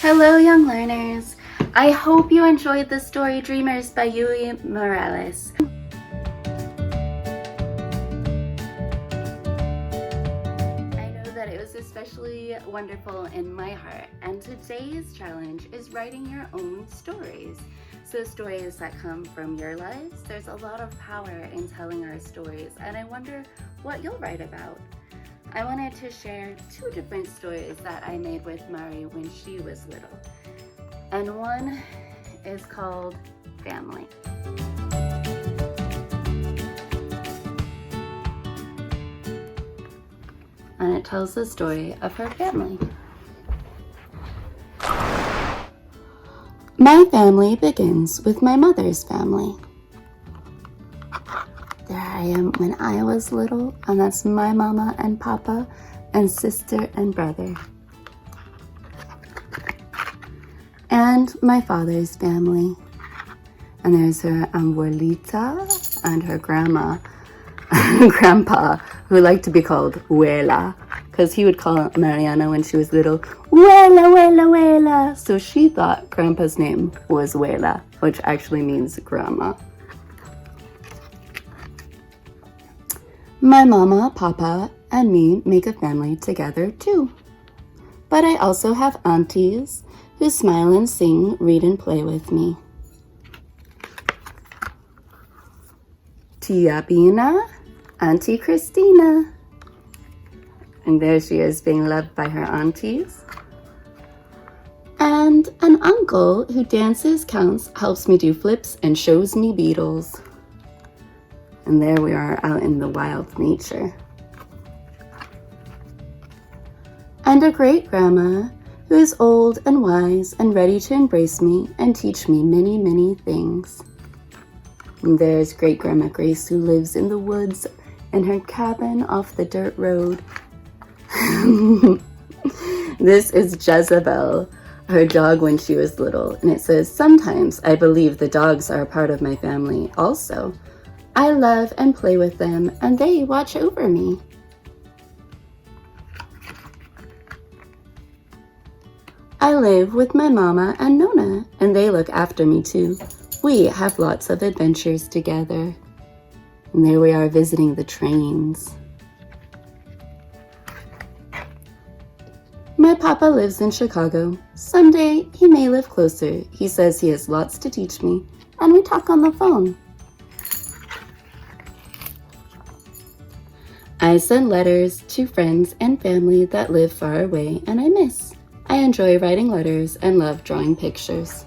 Hello, young learners. I hope you enjoyed the story Dreamers by Yuyi Morales. I know that it was especially wonderful in my heart, and today's challenge is writing your own stories. So stories that come from your lives. There's a lot of power in telling our stories, and I wonder what you'll write about. I wanted to share two different stories that I made with Mari when she was little. And one is called Family. And it tells the story of her family. My family begins with my mother's family. There I am when I was little, and that's my mama and papa and sister and brother. And my father's family. And there's her abuelita and her grandma, grandpa, who liked to be called Huela, because he would call Mariana when she was little, Huela, Huela, Huela. So she thought grandpa's name was Huela, which actually means grandma. My mama, papa, and me make a family together too. But I also have aunties who smile and sing, read and play with me. Tia Bina, Auntie Christina. And there she is being loved by her aunties. And an uncle who dances, counts, helps me do flips, and shows me beetles. And there we are out in the wild nature. And a great grandma who is old and wise and ready to embrace me and teach me many, many things. And there's great grandma Grace who lives in the woods in her cabin off the dirt road. This is Jezebel, her dog when she was little. And it says, sometimes I believe the dogs are a part of my family also. I love and play with them, and they watch over me. I live with my mama and Nona, and they look after me too. We have lots of adventures together. And there we are visiting the trains. My papa lives in Chicago. Someday he may live closer. He says he has lots to teach me, and we talk on the phone. I send letters to friends and family that live far away and I miss. I enjoy writing letters and love drawing pictures.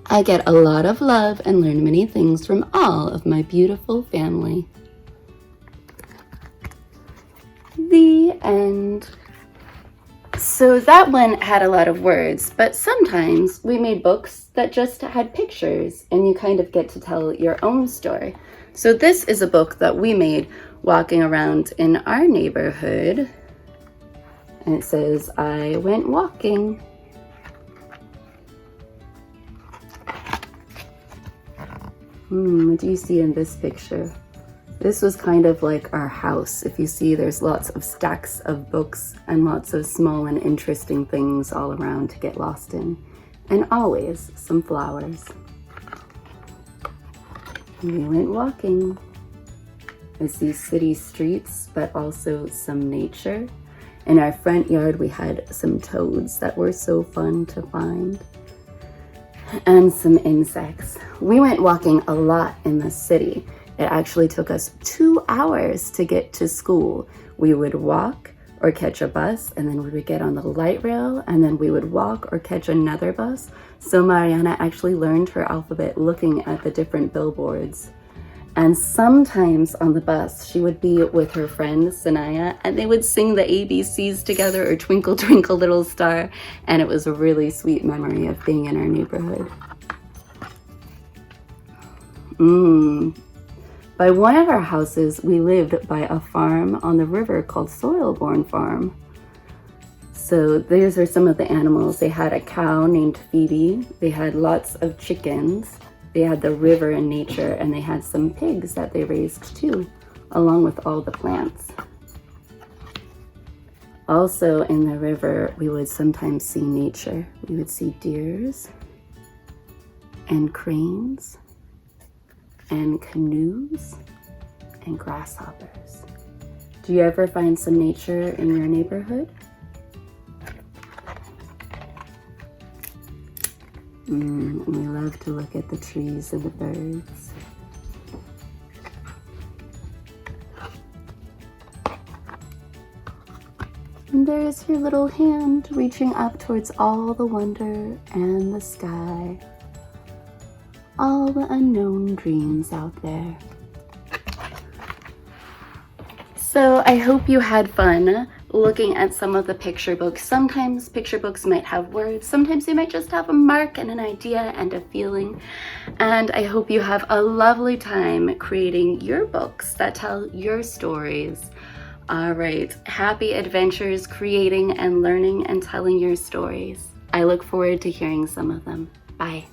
I get a lot of love and learn many things from all of my beautiful family. The end. So that one had a lot of words, but sometimes we made books that just had pictures and you kind of get to tell your own story. So this is a book that we made walking around in our neighborhood. And it says, I went walking. What do you see in this picture? This was kind of like our house. If you see, there's lots of stacks of books and lots of small and interesting things all around to get lost in. And always some flowers. We went walking. I see city streets, but also some nature. In our front yard, we had some toads that were so fun to find. And some insects. We went walking a lot in the city. It actually took us 2 hours to get to school. We would walk or catch a bus, and then we would get on the light rail, and then we would walk or catch another bus. So Mariana actually learned her alphabet looking at the different billboards. And sometimes on the bus, she would be with her friend Sanaya, and they would sing the ABCs together, or Twinkle Twinkle Little Star, and it was a really sweet memory of being in our neighborhood. By one of our houses, we lived by a farm on the river called Soilborn Farm. So these are some of the animals. They had a cow named Phoebe. They had lots of chickens. They had the river and nature, and they had some pigs that they raised too, along with all the plants. Also in the river, we would sometimes see nature. We would see deers and cranes and canoes and grasshoppers. Do you ever find some nature in your neighborhood? We love to look at the trees and the birds. And there's your little hand reaching up towards all the wonder and the sky. All the unknown dreams out there. So I hope you had fun looking at some of the picture books. Sometimes picture books might have words, sometimes they might just have a mark and an idea and a feeling. And I hope you have a lovely time creating your books that tell your stories. All right, happy adventures creating and learning and telling your stories. I look forward to hearing some of them. Bye.